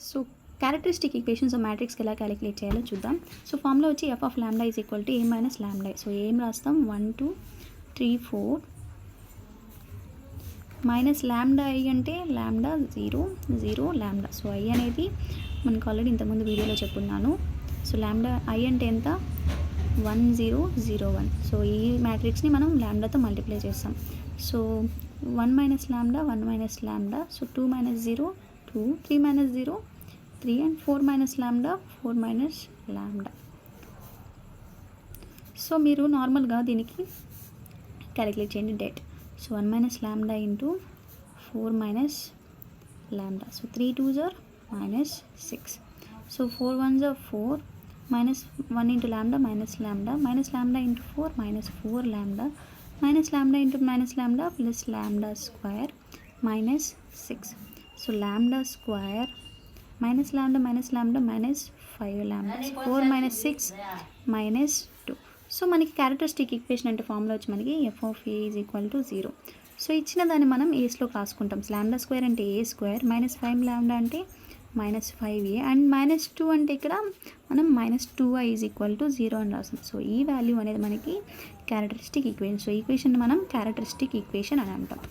So characteristic equations మ్యాట్రిక్స్కి ఎలా calculate చేయాలో చూద్దాం. సో ఫార్ములా వచ్చి ఎఫ్ ఆఫ్ ల్యాండా is equal to A minus lambda. So ఏం రాస్తాం 1 2 3 4 మైనస్ ల్యాండా ఐ అంటే ల్యాండా 0 0 ల్యాండా. సో ఐ అనేది మనకు ఆల్రెడీ ఇంతకుముందు వీడియోలో చెప్పున్నాను. సో ల్యాండా ఐ అంటే ఎంత 1 0 0 1. సో ఈ మ్యాట్రిక్స్ని మనం ల్యాండాతో మల్టిప్లై చేస్తాం. So 1 minus lambda 1 minus lambda. So 2 minus 0 2 3 minus 0 3 and 4 minus lambda 4 minus lambda. So మీరు నార్మల్గా దీనికి క్యాలిక్యులేట్ చేయండి date. So 1 minus lambda into 4 minus lambda. So 3 2s are minus 6. So 4 1s are 4 minus 1 into lambda minus lambda into 4 minus 4 ల్యాండా minus lambda into minus lambda plus lambda square minus 6. So ల్యాండా square minus lambda minus 5 ల్యాండా. 4 minus 6 minus 2. So మనకి characteristic equation అంటే formula వచ్చి మనకి F of A is equal to 0. So ఇచ్చిన దాన్ని మనం ఏస్లో రాసుకుంటాం. ల్యాండా స్క్వేర్ అంటే ఏ స్క్వేర్ మైనస్ 5 ల్యాండా అంటే మైనస్ 5a అండ్ మైనస్ 2 అంటే ఇక్కడ మనం minus 2i is equal to 0 అని రాస్తాం. సో ఈ వాల్యూ అనేది మనకి క్యారెక్టరిస్టిక్ ఈక్వేషన్. సో ఈక్వేషన్ మనం క్యారెక్టరిస్టిక్ ఈక్వేషన్ అని అంటాం.